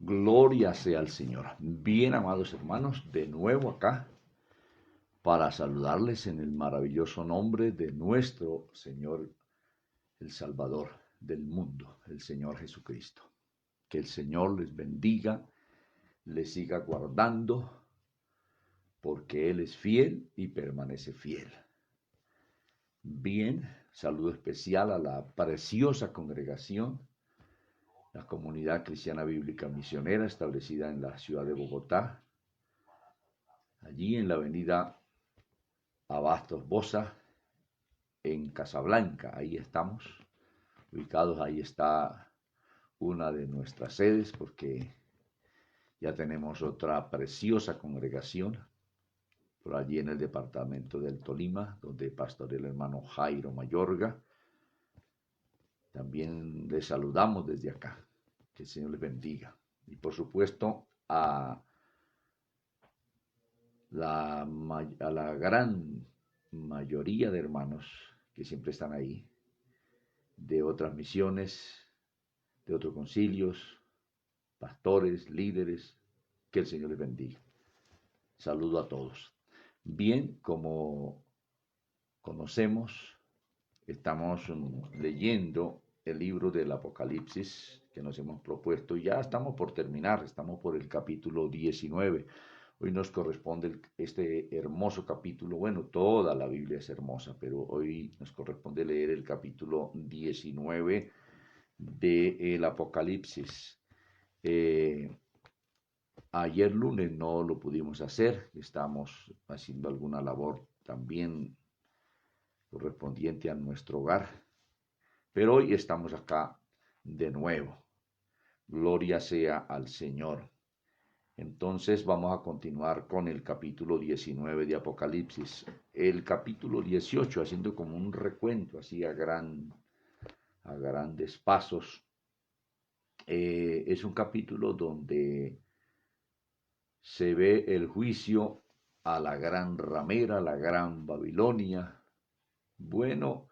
Gloria sea al Señor. Bien, amados hermanos, de nuevo acá para saludarles en el maravilloso nombre de nuestro Señor, el Salvador del mundo, el Señor Jesucristo. Que el Señor les bendiga, les siga guardando, porque Él es fiel y permanece fiel. Bien, saludo especial a la preciosa congregación, la Comunidad Cristiana Bíblica Misionera, establecida en la ciudad de Bogotá, allí en la avenida Abastos Bosa, en Casablanca. Ahí estamos ubicados, ahí está una de nuestras sedes, porque ya tenemos otra preciosa congregación por allí en el departamento del Tolima, donde pastorea el hermano Jairo Mayorga. También les saludamos desde acá. Que el Señor les bendiga. Y por supuesto a la gran mayoría de hermanos que siempre están ahí, de otras misiones, de otros concilios, pastores, líderes, que el Señor les bendiga. Saludo a todos. Bien, como conocemos, estamos leyendo el libro del Apocalipsis que nos hemos propuesto. Ya estamos por terminar, estamos por el capítulo 19. Hoy nos corresponde este hermoso capítulo. Bueno, toda la Biblia es hermosa, pero hoy nos corresponde leer el capítulo 19 del Apocalipsis. Ayer lunes no lo pudimos hacer, estamos haciendo alguna labor también correspondiente a nuestro hogar, pero hoy estamos acá de nuevo. Gloria sea al Señor. Entonces vamos a continuar con el capítulo 19 de Apocalipsis. El capítulo 18, haciendo como un recuento así a grandes pasos, es un capítulo donde se ve el juicio a la gran ramera, la gran Babilonia, bueno,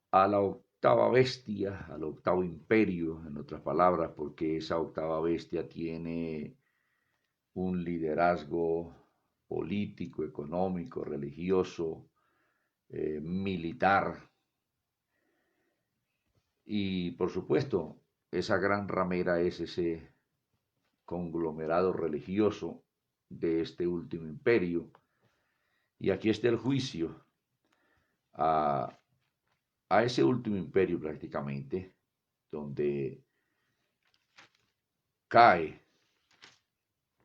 a la octava bestia, al octavo imperio, en otras palabras, porque esa octava bestia tiene un liderazgo político, económico, religioso, militar. Y por supuesto, esa gran ramera es ese conglomerado religioso de este último imperio. Y aquí está el juicio a ese último imperio prácticamente, donde cae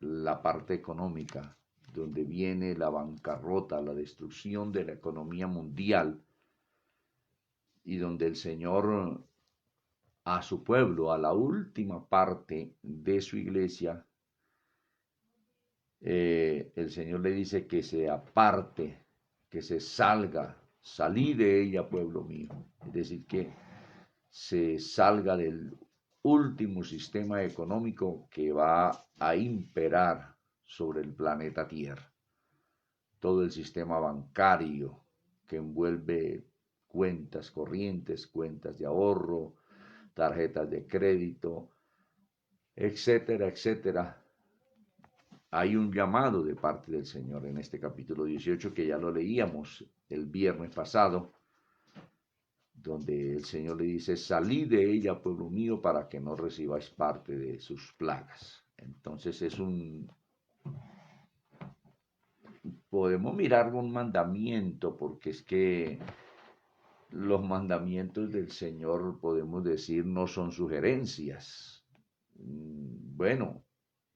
la parte económica, donde viene la bancarrota, la destrucción de la economía mundial, y donde el Señor a su pueblo, a la última parte de su iglesia, el Señor le dice que se aparte, que se salga, salí de ella, pueblo mío. Es decir, que se salga del último sistema económico que va a imperar sobre el planeta Tierra. Todo el sistema bancario que envuelve cuentas corrientes, cuentas de ahorro, tarjetas de crédito, etcétera, etcétera. Hay un llamado de parte del Señor en este capítulo 18 que ya lo leíamos el viernes pasado, donde el Señor le dice, salí de ella, pueblo mío, para que no recibáis parte de sus plagas. Entonces podemos mirar un mandamiento, porque es que los mandamientos del Señor, podemos decir, no son sugerencias. Bueno,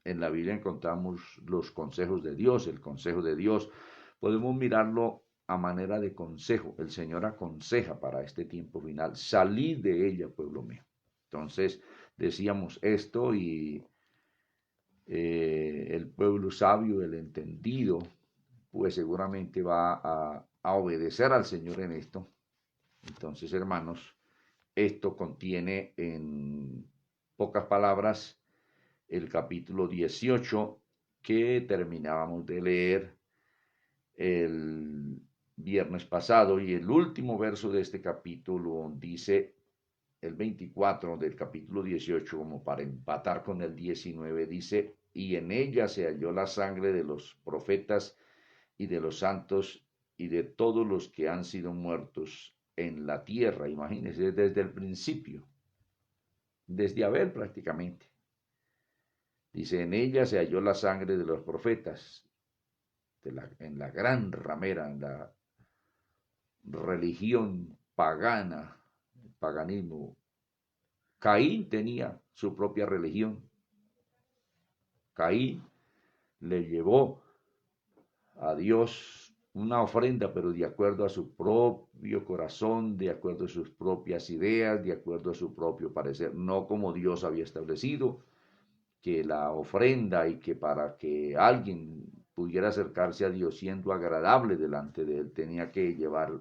en la Biblia encontramos los consejos de Dios, el consejo de Dios. Podemos mirarlo a manera de consejo. El Señor aconseja para este tiempo final, salid de ella, pueblo mío. Entonces decíamos esto y el pueblo sabio, el entendido, pues seguramente va a obedecer al Señor en esto. Entonces, hermanos, esto contiene en pocas palabras el capítulo 18 que terminábamos de leer el viernes pasado, y el último verso de este capítulo dice, el 24 del capítulo 18, como para empatar con el 19, dice, y en ella se halló la sangre de los profetas y de los santos y de todos los que han sido muertos en la tierra. Imagínense, desde el principio, desde Abel prácticamente. Dice, en ella se halló la sangre de los profetas, en la gran ramera, en la religión pagana, el paganismo. Caín tenía su propia religión. Caín le llevó a Dios una ofrenda, pero de acuerdo a su propio corazón, de acuerdo a sus propias ideas, de acuerdo a su propio parecer, no como Dios había establecido, que la ofrenda y que para que alguien pudiera acercarse a Dios siendo agradable delante de él, tenía que llevar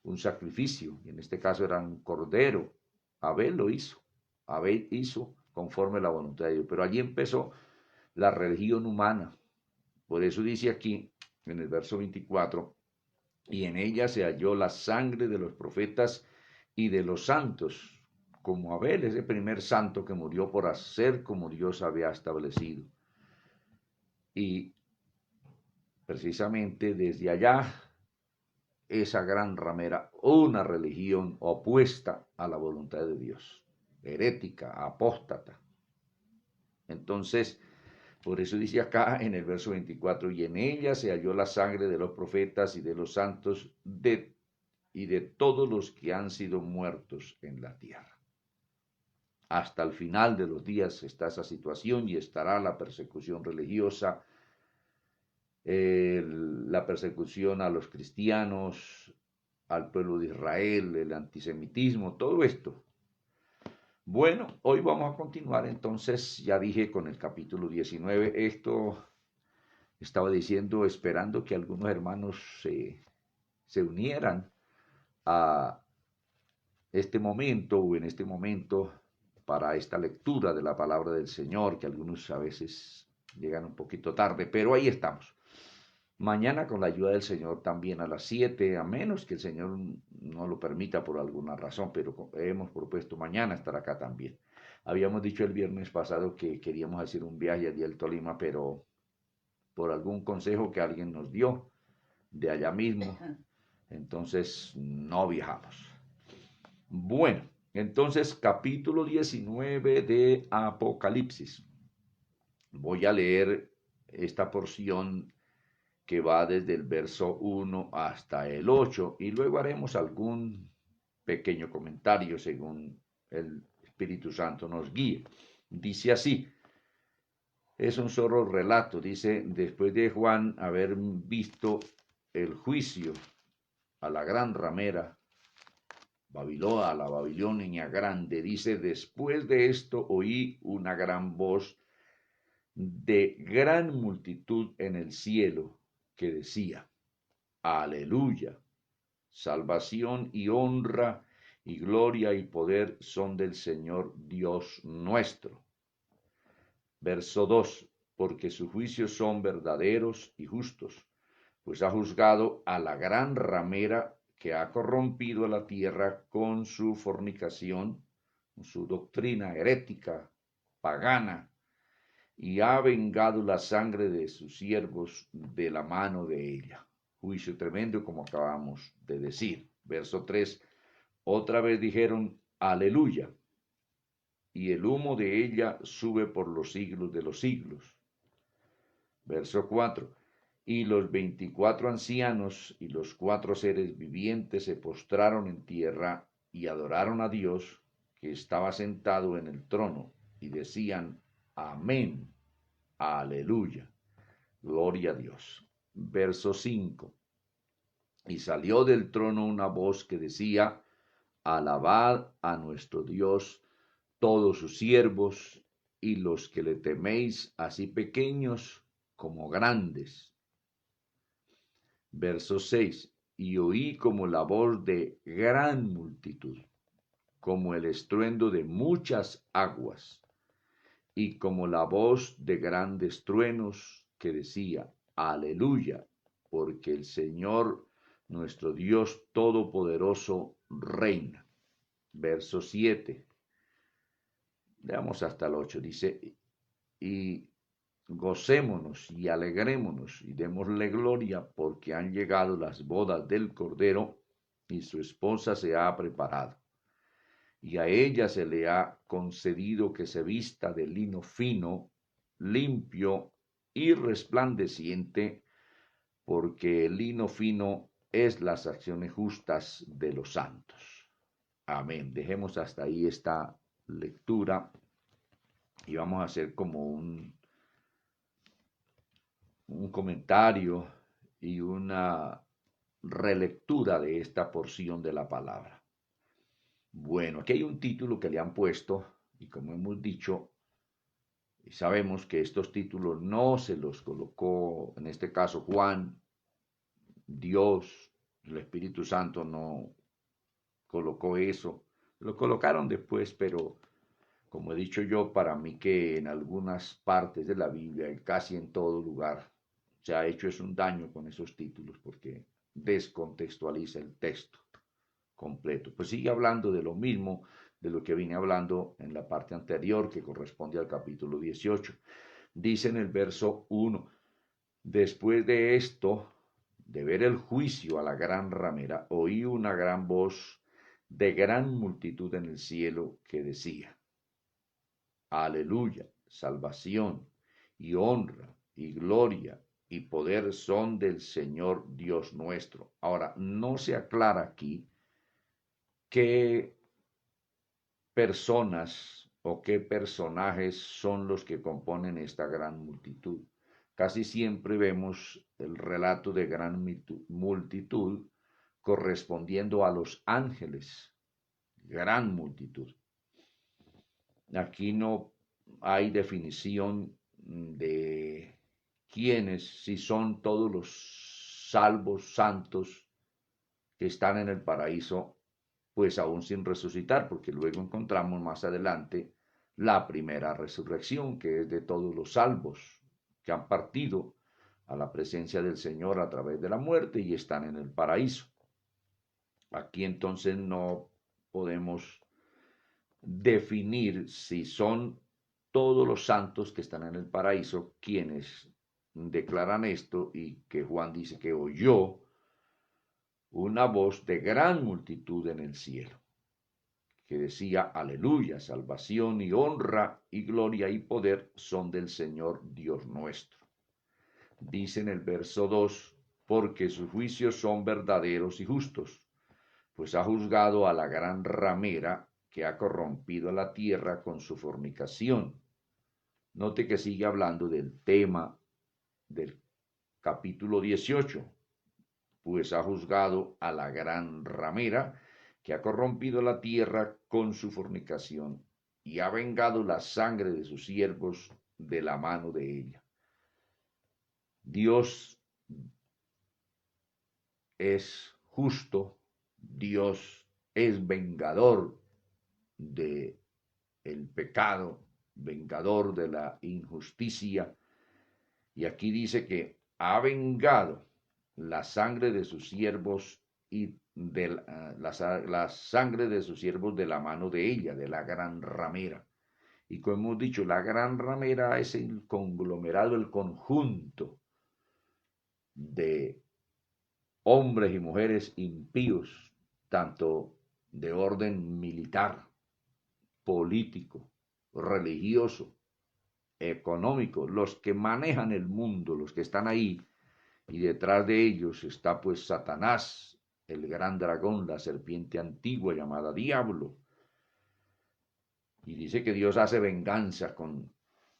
un sacrificio, y en este caso era un cordero. Abel lo hizo, Abel hizo conforme a la voluntad de Dios, pero allí empezó la religión humana. Por eso dice aquí, en el verso 24, y en ella se halló la sangre de los profetas y de los santos, como Abel, ese primer santo que murió por hacer como Dios había establecido. Y precisamente desde allá, esa gran ramera, una religión opuesta a la voluntad de Dios, herética, apóstata. Entonces, por eso dice acá en el verso 24, y en ella se halló la sangre de los profetas y de los santos y de todos los que han sido muertos en la tierra. Hasta el final de los días está esa situación y estará la persecución religiosa, la persecución a los cristianos, al pueblo de Israel, el antisemitismo, todo esto. Bueno, hoy vamos a continuar entonces, ya dije con el capítulo 19, esto estaba diciendo, esperando que algunos hermanos se unieran a este momento o en este momento para esta lectura de la palabra del Señor, que algunos a veces llegan un poquito tarde, pero ahí estamos. Mañana con la ayuda del Señor también a las 7, a menos que el Señor no lo permita por alguna razón, pero hemos propuesto mañana estar acá también. Habíamos dicho el viernes pasado que queríamos hacer un viaje allí al Tolima, pero por algún consejo que alguien nos dio de allá mismo, entonces no viajamos. Bueno, entonces capítulo 19 de Apocalipsis. Voy a leer esta porción que va desde el verso 1 hasta el 8 y luego haremos algún pequeño comentario según el Espíritu Santo nos guíe. Dice así, es un solo relato, dice, después de Juan haber visto el juicio a la gran ramera, Babilonia, la Babilonia grande, dice, después de esto oí una gran voz de gran multitud en el cielo que decía, Aleluya, salvación y honra y gloria y poder son del Señor Dios nuestro. Verso 2, porque sus juicios son verdaderos y justos, pues ha juzgado a la gran ramera que ha corrompido a la tierra con su fornicación, con su doctrina herética, pagana, y ha vengado la sangre de sus siervos de la mano de ella. Juicio tremendo como acabamos de decir. Verso 3, otra vez dijeron, aleluya, y el humo de ella sube por los siglos de los siglos. Verso 4, y los 24 ancianos y los 4 seres vivientes se postraron en tierra y adoraron a Dios que estaba sentado en el trono y decían, amén, aleluya, gloria a Dios. Verso 5, y salió del trono una voz que decía, alabad a nuestro Dios todos sus siervos y los que le teméis, así pequeños como grandes. Verso 6, y oí como la voz de gran multitud, como el estruendo de muchas aguas, y como la voz de grandes truenos que decía, aleluya, porque el Señor nuestro Dios Todopoderoso reina. verso 7. Leamos hasta el 8. Dice, y gocémonos y alegrémonos y démosle gloria porque han llegado las bodas del Cordero y su esposa se ha preparado. Y a ella se le ha concedido que se vista de lino fino, limpio y resplandeciente, porque el lino fino es las acciones justas de los santos. Amén. Dejemos hasta ahí esta lectura y vamos a hacer como un comentario y una relectura de esta porción de la palabra. Bueno, aquí hay un título que le han puesto, y como hemos dicho, y sabemos que estos títulos no se los colocó, en este caso Juan, Dios, el Espíritu Santo no colocó eso, lo colocaron después, pero como he dicho yo, para mí que en algunas partes de la Biblia, casi en todo lugar, se ha hecho es un daño con esos títulos porque descontextualiza el texto completo. Pues sigue hablando de lo mismo, de lo que vine hablando en la parte anterior que corresponde al capítulo 18. Dice en el verso 1, después de esto, de ver el juicio a la gran ramera, oí una gran voz de gran multitud en el cielo que decía, aleluya, salvación y honra y gloria y poder son del Señor Dios nuestro. Ahora, no se aclara aquí qué personas o qué personajes son los que componen esta gran multitud. Casi siempre vemos el relato de gran multitud correspondiendo a los ángeles, gran multitud. Aquí no hay definición de quiénes, si son todos los salvos santos que están en el paraíso, pues aún sin resucitar, porque luego encontramos más adelante la primera resurrección, que es de todos los salvos que han partido a la presencia del Señor a través de la muerte y están en el paraíso. Aquí entonces no podemos definir si son todos los santos que están en el paraíso quienes declaran esto y que Juan dice que oyó una voz de gran multitud en el cielo que decía, aleluya, salvación y honra y gloria y poder son del Señor Dios nuestro. Dice en el verso 2, porque sus juicios son verdaderos y justos, pues ha juzgado a la gran ramera que ha corrompido a la tierra con su fornicación. Note que sigue hablando del tema del capítulo 18, pues ha juzgado a la gran ramera que ha corrompido la tierra con su fornicación y ha vengado la sangre de sus siervos de la mano de ella. Dios es justo, Dios es vengador de el pecado, vengador de la injusticia. Y aquí dice que ha vengado la sangre de sus siervos y de la sangre de sus siervos de la mano de ella, de la gran ramera. Y como hemos dicho, la gran ramera es el conglomerado, el conjunto de hombres y mujeres impíos, tanto de orden militar, político, religioso, económico, los que manejan el mundo, los que están ahí, y detrás de ellos está pues Satanás, el gran dragón, la serpiente antigua llamada Diablo. Y dice que Dios hace venganza con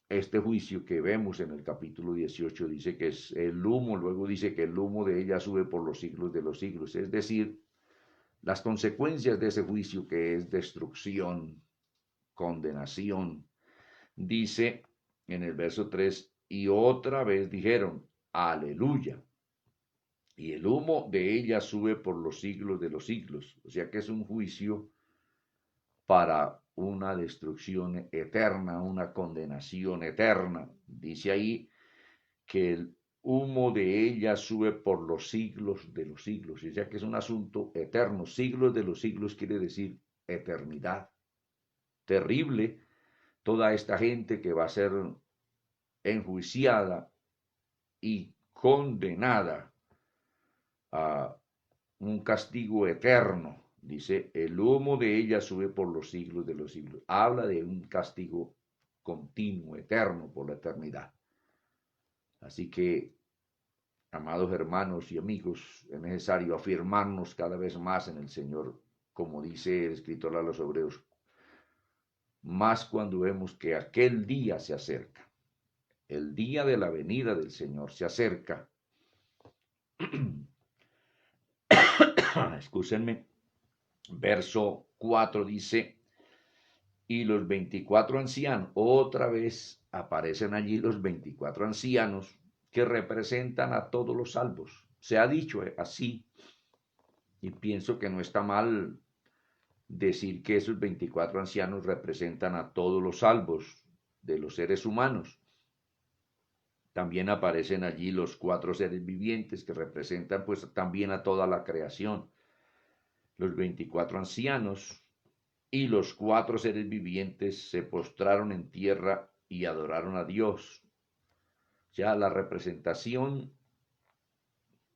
este juicio que vemos en el capítulo 18, dice que es el humo, luego dice que el humo de ella sube por los siglos de los siglos, es decir, las consecuencias de ese juicio que es destrucción, condenación. Dice en el verso 3, y otra vez dijeron, aleluya, y el humo de ella sube por los siglos de los siglos. O sea que es un juicio para una destrucción eterna, una condenación eterna. Dice ahí que el humo de ella sube por los siglos de los siglos. O sea que es un asunto eterno. Siglos de los siglos quiere decir eternidad. Terrible toda esta gente que va a ser enjuiciada y condenada a un castigo eterno. Dice, el humo de ella sube por los siglos de los siglos. Habla de un castigo continuo, eterno, por la eternidad. Así que, amados hermanos y amigos, es necesario afirmarnos cada vez más en el Señor, como dice el escritor a los Hebreos, más cuando vemos que aquel día se acerca. El día de la venida del Señor se acerca. Excúsenme. Verso 4 dice, y los 24 ancianos, otra vez aparecen allí los 24 ancianos que representan a todos los salvos. Se ha dicho así, y pienso que no está mal decir que esos 24 ancianos representan a todos los salvos de los seres humanos. También aparecen allí los 4 seres vivientes que representan pues también a toda la creación. Los 24 ancianos y los 4 seres vivientes se postraron en tierra y adoraron a Dios. Ya la representación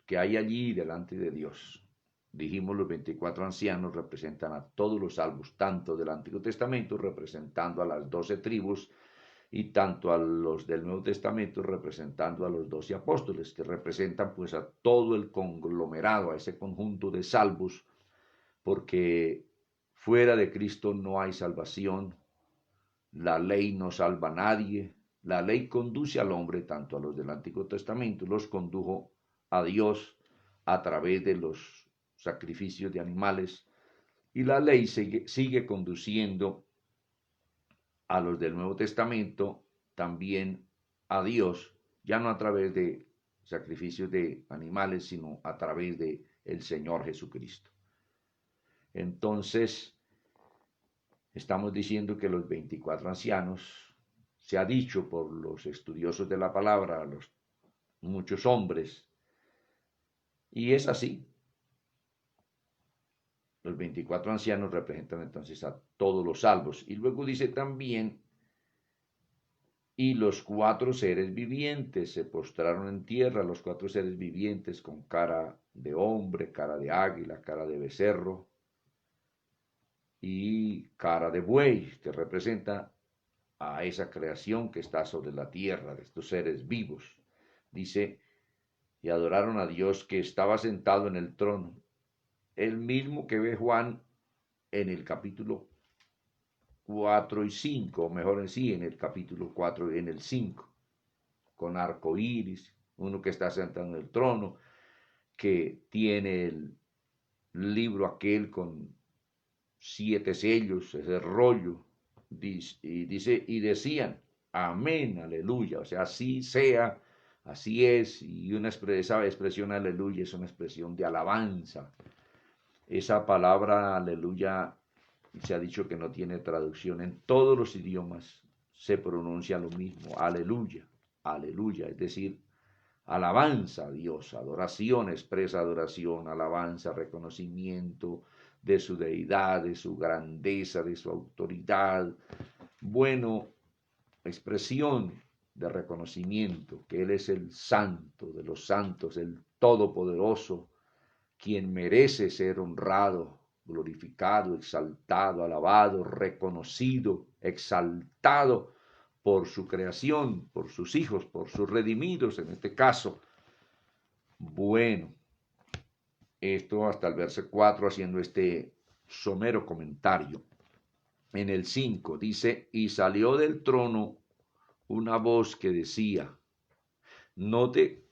que hay allí delante de Dios. Dijimos, los 24 ancianos representan a todos los salvos, tanto del Antiguo Testamento, representando a las 12 tribus, y tanto a los del Nuevo Testamento, representando a los 12 apóstoles, que representan pues a todo el conglomerado, a ese conjunto de salvos, porque fuera de Cristo no hay salvación, la ley no salva a nadie, la ley conduce al hombre, tanto a los del Antiguo Testamento, los condujo a Dios a través de los sacrificios de animales, y la ley sigue conduciendo a los del Nuevo Testamento también a Dios, ya no a través de sacrificios de animales, sino a través de el Señor Jesucristo. Entonces, estamos diciendo que los 24 ancianos, se ha dicho por los estudiosos de la palabra, a los muchos hombres, y es así. Los 24 ancianos representan entonces a todos los salvos. Y luego dice también, y los 4 seres vivientes se postraron en tierra, los 4 seres vivientes con cara de hombre, cara de águila, cara de becerro y cara de buey, que representa a esa creación que está sobre la tierra, de estos seres vivos. Dice, y adoraron a Dios que estaba sentado en el trono, el mismo que ve Juan en el capítulo 4 y 5, o mejor en sí, en el capítulo 4 y en el 5, con arco iris, uno que está sentado en el trono, que tiene el libro aquel con 7 sellos, ese rollo, y dice, y decían, amén, aleluya, o sea, así sea, así es, y esa expresión aleluya es una expresión de alabanza. Esa palabra aleluya se ha dicho que no tiene traducción, en todos los idiomas se pronuncia lo mismo, aleluya, aleluya, es decir, alabanza a Dios, adoración, expresa adoración, alabanza, reconocimiento de su deidad, de su grandeza, de su autoridad. Bueno, expresión de reconocimiento, que Él es el santo de los santos, el todopoderoso, quien merece ser honrado, glorificado, exaltado, alabado, reconocido, exaltado por su creación, por sus hijos, por sus redimidos en este caso. Bueno, esto hasta el verso 4 haciendo este somero comentario. En el 5 dice, y salió del trono una voz que decía, note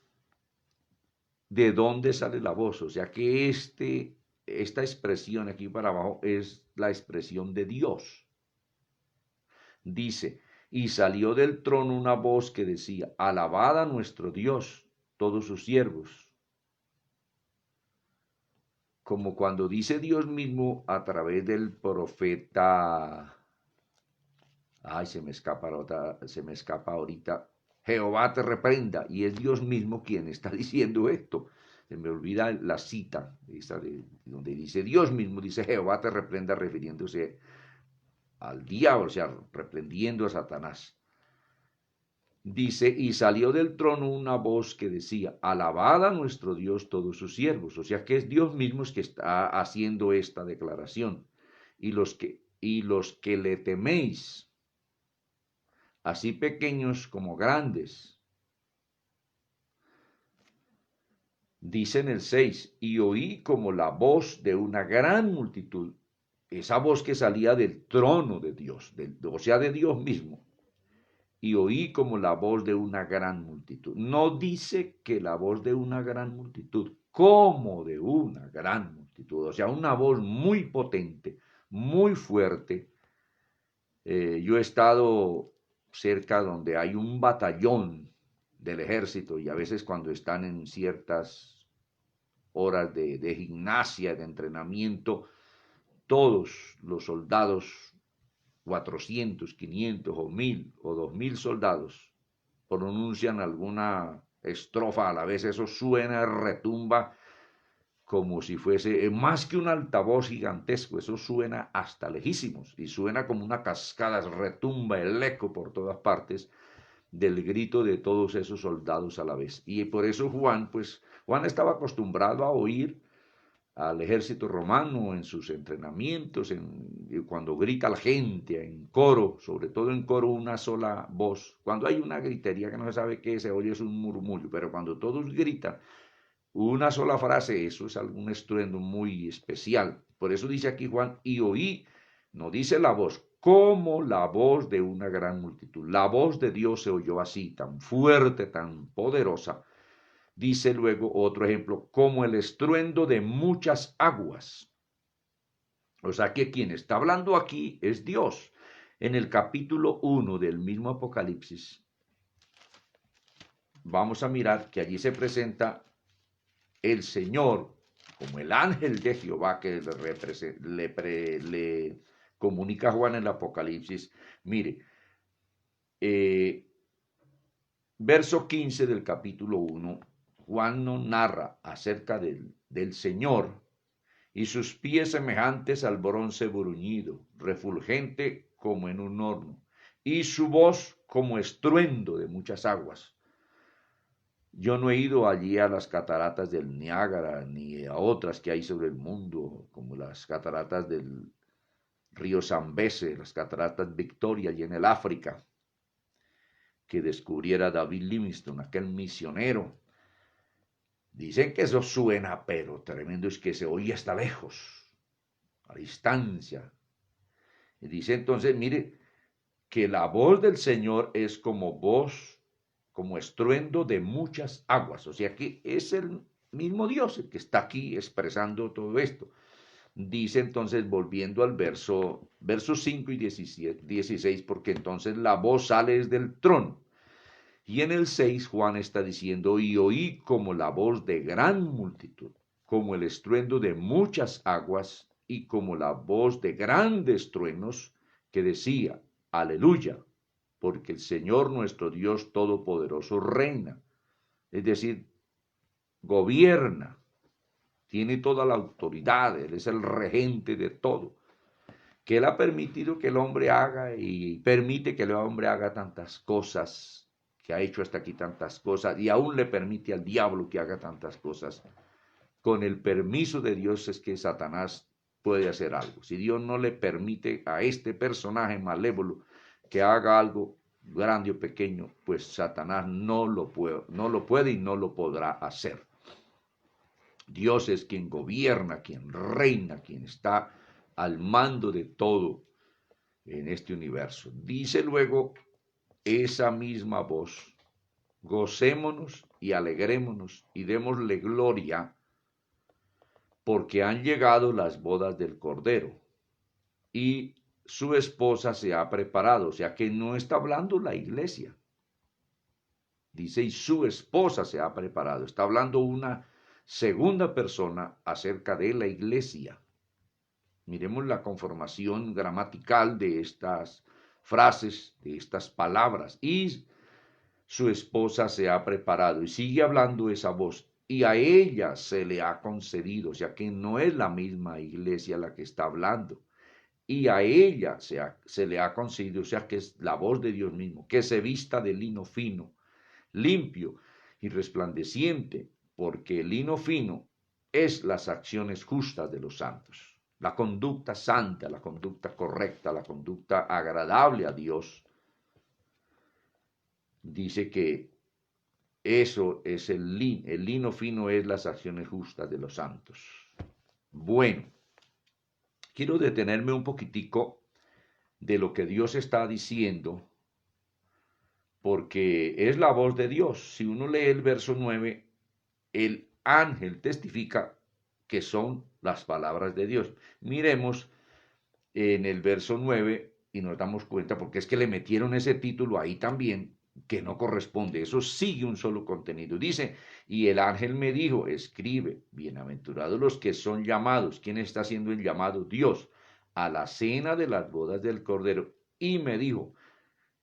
de dónde sale la voz, o sea que esta expresión aquí para abajo es la expresión de Dios. Dice, y salió del trono una voz que decía, alabad a nuestro Dios, todos sus siervos. Como cuando dice Dios mismo a través del profeta, se me escapa ahorita, Jehová te reprenda, y es Dios mismo quien está diciendo esto. se me olvida la cita, donde dice Dios mismo, dice Jehová te reprenda, refiriéndose al diablo, o sea, reprendiendo a Satanás. Dice, y salió del trono una voz que decía, alabad a nuestro Dios todos sus siervos. O sea que es Dios mismo que está haciendo esta declaración. Y los que le teméis, así pequeños como grandes. Dice en el 6, y oí como la voz de una gran multitud, esa voz que salía del trono de Dios, o sea, de Dios mismo. Y oí como la voz de una gran multitud. No dice que la voz de una gran multitud, como de una gran multitud. O sea, una voz muy potente, muy fuerte. Yo he estado cerca donde hay un batallón del ejército y a veces cuando están en ciertas horas de gimnasia, de entrenamiento, todos los soldados, 400, 500 o 1000 o 2000 soldados, pronuncian alguna estrofa a la vez, eso suena, retumba como si fuese más que un altavoz gigantesco, eso suena hasta lejísimos y suena como una cascada, retumba el eco por todas partes del grito de todos esos soldados a la vez. Y por eso Juan estaba acostumbrado a oír al ejército romano en sus entrenamientos, cuando grita la gente en coro, sobre todo en coro una sola voz. Cuando hay una gritería que no se sabe qué se oye es un murmullo, pero cuando todos gritan una sola frase, eso es algún estruendo muy especial. Por eso dice aquí Juan, y oí, no dice la voz, como la voz de una gran multitud. La voz de Dios se oyó así, tan fuerte, tan poderosa. Dice luego otro ejemplo, como el estruendo de muchas aguas. O sea que quien está hablando aquí es Dios. En el capítulo 1 del mismo Apocalipsis, vamos a mirar que allí se presenta el Señor como el ángel de Jehová que le comunica a Juan en el Apocalipsis. Mire, verso 15 del capítulo 1, Juan nos narra acerca del Señor y sus pies semejantes al bronce bruñido, refulgente como en un horno, y su voz como estruendo de muchas aguas. Yo no he ido allí a las cataratas del Niágara, ni a otras que hay sobre el mundo, como las cataratas del río Zambeze, las cataratas Victoria, allí en el África, que descubriera David Livingstone, aquel misionero. Dicen que eso suena, pero tremendo es que se oye hasta lejos, a distancia. Y dice entonces, mire, que la voz del Señor es como voz, como estruendo de muchas aguas. O sea que es el mismo Dios el que está aquí expresando todo esto. Dice entonces, volviendo al verso 5 y 16, porque entonces la voz sale desde el trono. Y en el 6 Juan está diciendo, y oí como la voz de gran multitud, como el estruendo de muchas aguas y como la voz de grandes truenos que decía, aleluya, porque el Señor nuestro Dios Todopoderoso reina, es decir, gobierna, tiene toda la autoridad, Él es el regente de todo, que Él ha permitido que el hombre haga y permite que el hombre haga tantas cosas, que ha hecho hasta aquí tantas cosas, y aún le permite al diablo que haga tantas cosas. Con el permiso de Dios es que Satanás puede hacer algo. Si Dios no le permite a este personaje malévolo que haga algo grande o pequeño, pues Satanás no lo puede y no lo podrá hacer. Dios es quien gobierna, quien reina, quien está al mando de todo en este universo. Dice luego esa misma voz, gocémonos y alegrémonos y démosle gloria, porque han llegado las bodas del Cordero y su esposa se ha preparado. O sea que no está hablando la iglesia. Dice, y su esposa se ha preparado. Está hablando una segunda persona acerca de la iglesia. Miremos la conformación gramatical de estas frases, de estas palabras. Y su esposa se ha preparado. Y sigue hablando esa voz. y a ella se le ha concedido, o sea que no es la misma iglesia la que está hablando, y a ella se le ha concedido, o sea que es la voz de Dios mismo, que se vista de lino fino, limpio y resplandeciente, porque el lino fino es las acciones justas de los santos, la conducta santa, la conducta correcta, la conducta agradable a Dios. Dice que eso es el lino fino es las acciones justas de los santos. Bueno, quiero detenerme un poquitico de lo que Dios está diciendo, porque es la voz de Dios. Si uno lee el verso 9, el ángel testifica que son las palabras de Dios. Miremos en el verso 9 y nos damos cuenta, porque es que le metieron ese título ahí también, que no corresponde. Eso sigue un solo contenido. Dice, y el ángel me dijo, escribe, bienaventurados los que son llamados. ¿Quién está haciendo el llamado? Dios, a la cena de las bodas del Cordero. Y me dijo,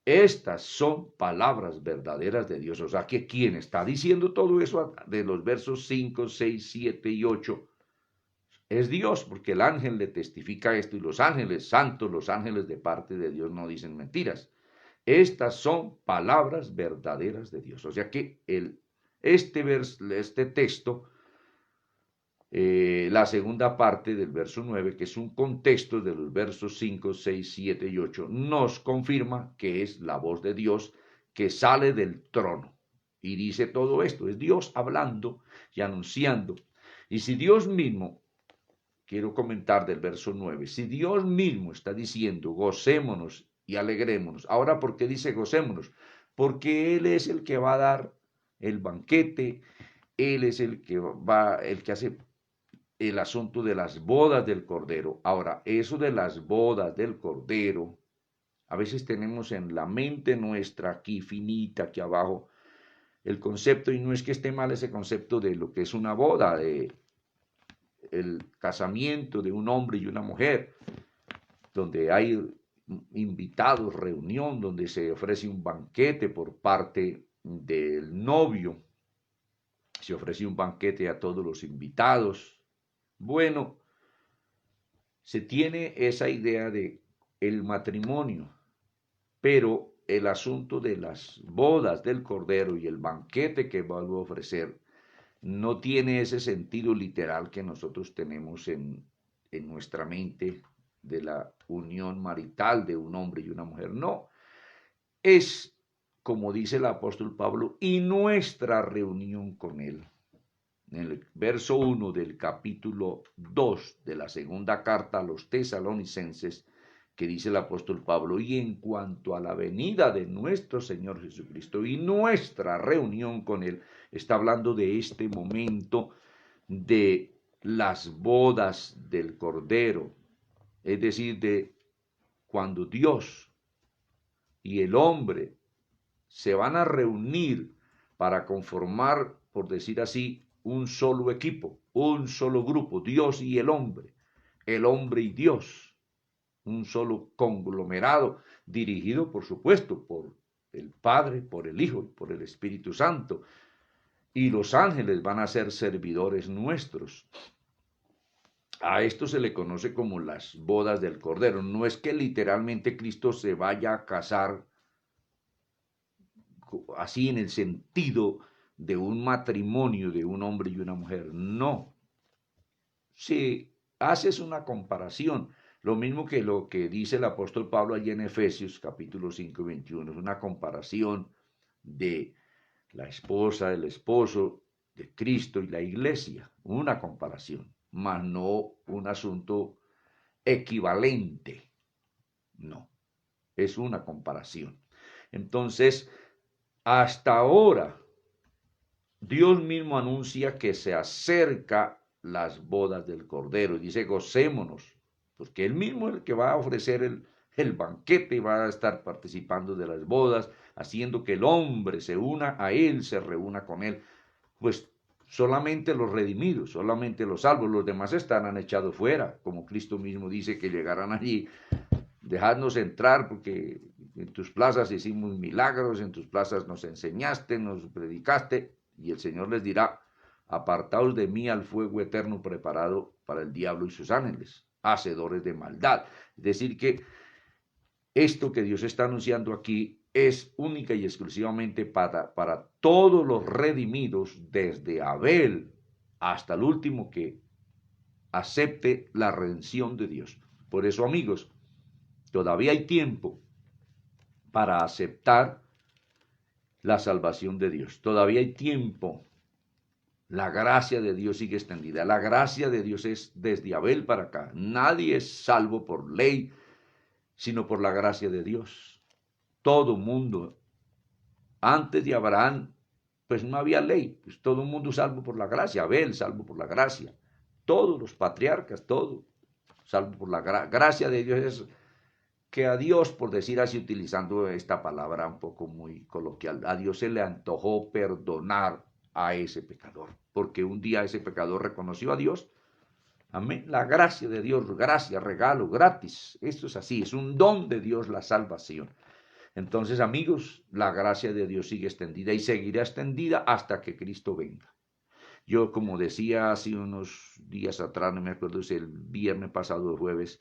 estas son palabras verdaderas de Dios. O sea que quien está diciendo todo eso de los versos 5, 6, 7 y 8 es Dios, porque el ángel le testifica esto y los ángeles santos, los ángeles de parte de Dios no dicen mentiras. Estas son palabras verdaderas de Dios. O sea que este texto, la segunda parte del verso 9, que es un contexto de los versos 5, 6, 7 y 8, nos confirma que es la voz de Dios que sale del trono. Y dice todo esto, es Dios hablando y anunciando. Y si Dios mismo, quiero comentar del verso 9, si Dios mismo está diciendo, gocémonos y alegrémonos. Ahora, ¿por qué dice gocémonos? Porque Él es el que va a dar el banquete, Él es el que hace el asunto de las bodas del Cordero. Ahora, eso de las bodas del Cordero, a veces tenemos en la mente nuestra aquí finita, aquí abajo, el concepto, y no es que esté mal ese concepto de lo que es una boda, de el casamiento de un hombre y una mujer, donde hay invitados, reunión, donde se ofrece un banquete por parte del novio, se ofrece un banquete a todos los invitados. Bueno, se tiene esa idea de el matrimonio, pero el asunto de las bodas del Cordero y el banquete que va a ofrecer no tiene ese sentido literal que nosotros tenemos en nuestra mente de la unión marital de un hombre y una mujer. No, es, como dice el apóstol Pablo, y nuestra reunión con él. En el verso 1 del capítulo 2 de la segunda carta a los tesalonicenses, que dice el apóstol Pablo, y en cuanto a la venida de nuestro Señor Jesucristo y nuestra reunión con Él, está hablando de este momento de las bodas del Cordero, es decir, de cuando Dios y el hombre se van a reunir para conformar, por decir así, un solo equipo, un solo grupo, Dios y el hombre y Dios, un solo conglomerado, dirigido, por supuesto, por el Padre, por el Hijo y por el Espíritu Santo. Y los ángeles van a ser servidores nuestros. A esto se le conoce como las bodas del Cordero. No es que literalmente Cristo se vaya a casar así en el sentido de un matrimonio de un hombre y una mujer. No. Si haces una comparación, lo mismo que lo que dice el apóstol Pablo allí en Efesios capítulo 5, 21, es una comparación de la esposa, el esposo, de Cristo y la iglesia, una comparación, mas no un asunto equivalente, no, es una comparación. Entonces, hasta ahora, Dios mismo anuncia que se acerca las bodas del Cordero y dice, gocémonos, porque Él mismo es el que va a ofrecer el banquete y va a estar participando de las bodas, haciendo que el hombre se una a Él, se reúna con Él. Pues solamente los redimidos, solamente los salvos, los demás estarán echados fuera, como Cristo mismo dice que llegarán allí. Dejadnos entrar porque en tus plazas hicimos milagros, en tus plazas nos enseñaste, nos predicaste, y el Señor les dirá, apartaos de mí al fuego eterno preparado para el diablo y sus ángeles, hacedores de maldad. Es decir, que esto que Dios está anunciando aquí es única y exclusivamente para todos los redimidos, desde Abel hasta el último que acepte la redención de Dios. Por eso, amigos, todavía hay tiempo para aceptar la salvación de Dios. Todavía hay tiempo. La gracia de Dios sigue extendida. La gracia de Dios es desde Abel para acá. Nadie es salvo por ley, sino por la gracia de Dios. Todo mundo, antes de Abraham, pues no había ley. Pues todo el mundo salvo por la gracia. Abel salvo por la gracia. Todos los patriarcas, todo salvo por la gracia de Dios. Es que a Dios, por decir así, utilizando esta palabra un poco muy coloquial, a Dios se le antojó perdonar a ese pecador, porque un día ese pecador reconoció a Dios. Amén. La gracia de Dios, gracia, regalo, gratis. Esto es así, es un don de Dios la salvación. Entonces, amigos, la gracia de Dios sigue extendida y seguirá extendida hasta que Cristo venga. Yo, como decía hace unos días atrás, no me acuerdo si el viernes pasado o jueves,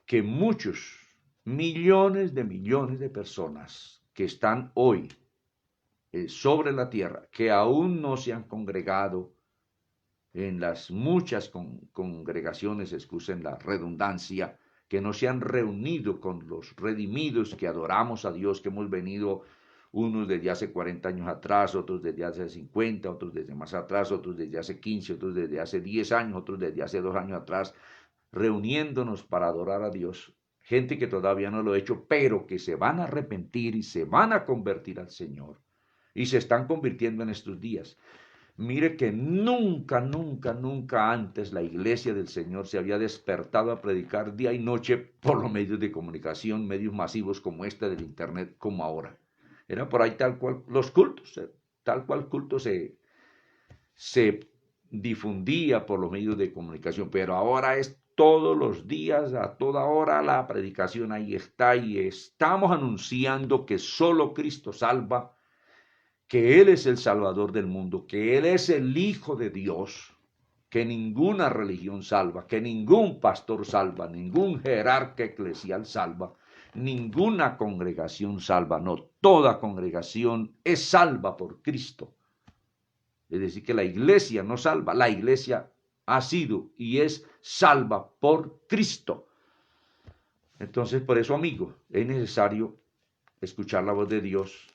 que muchos, millones de personas que están hoy sobre la tierra, que aún no se han congregado en las muchas congregaciones, excusen la redundancia, que no se han reunido con los redimidos que adoramos a Dios, que hemos venido unos desde hace 40 años atrás, otros desde hace 50, otros desde más atrás, otros desde hace 15, otros desde hace 10 años, otros desde hace 2 años atrás, reuniéndonos para adorar a Dios. Gente que todavía no lo ha hecho, pero que se van a arrepentir y se van a convertir al Señor. Y se están convirtiendo en estos días. Mire que nunca, nunca, nunca antes la iglesia del Señor se había despertado a predicar día y noche por los medios de comunicación, medios masivos como este del Internet, como ahora. Era por ahí tal cual los cultos, tal cual culto se difundía por los medios de comunicación, pero ahora es todos los días, a toda hora, la predicación ahí está y estamos anunciando que solo Cristo salva, que Él es el Salvador del mundo, que Él es el Hijo de Dios, que ninguna religión salva, que ningún pastor salva, ningún jerarca eclesial salva, ninguna congregación salva, no, toda congregación es salva por Cristo. Es decir, que la iglesia no salva, la iglesia ha sido y es salva por Cristo. Entonces, por eso, amigo, es necesario escuchar la voz de Dios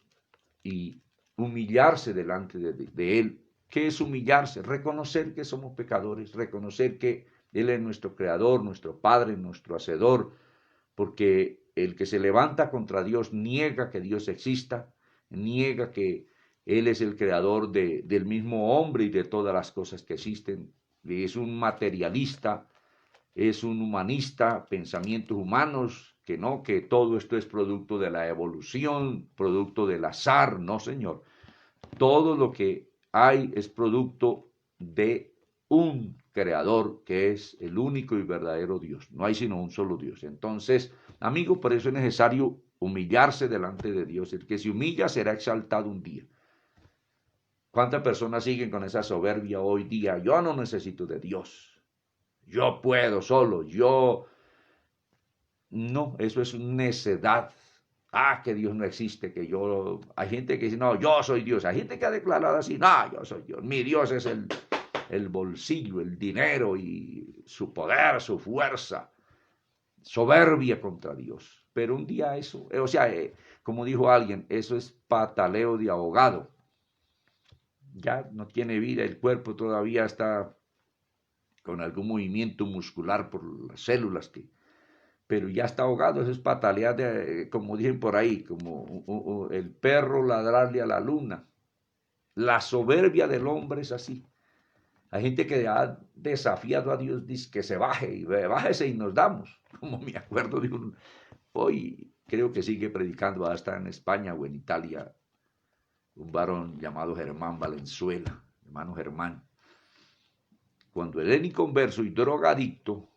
y humillarse delante de Él. ¿Qué es humillarse? Reconocer que somos pecadores, reconocer que Él es nuestro Creador, nuestro Padre, nuestro Hacedor, porque el que se levanta contra Dios niega que Dios exista, niega que Él es el creador del mismo hombre y de todas las cosas que existen. Es un materialista, es un humanista, pensamientos humanos, que no, que todo esto es producto de la evolución, producto del azar, no señor. Todo lo que hay es producto de un creador que es el único y verdadero Dios. No hay sino un solo Dios. Entonces, amigo, por eso es necesario humillarse delante de Dios. El que se humilla será exaltado un día. ¿Cuántas personas siguen con esa soberbia hoy día? Yo no necesito de Dios. Yo puedo solo. Yo... No, eso es necedad. Ah, que Dios no existe, que yo... Hay gente que dice, no, yo soy Dios. Hay gente que ha declarado así, no, yo soy Dios. Mi Dios es el bolsillo, el dinero y su poder, su fuerza. Soberbia contra Dios. Pero un día eso, o sea, como dijo alguien, eso es pataleo de ahogado. Ya no tiene vida, el cuerpo todavía está con algún movimiento muscular por las células pero ya está ahogado, eso es patalear, como dicen por ahí, como el perro ladrarle a la luna. La soberbia del hombre es así. Hay gente que ha desafiado a Dios, dice que se baje, y bájese y nos damos. Como me acuerdo de hoy creo que sigue predicando hasta en España o en Italia, un varón llamado Germán Valenzuela, hermano Germán. Cuando él era inconverso y drogadicto,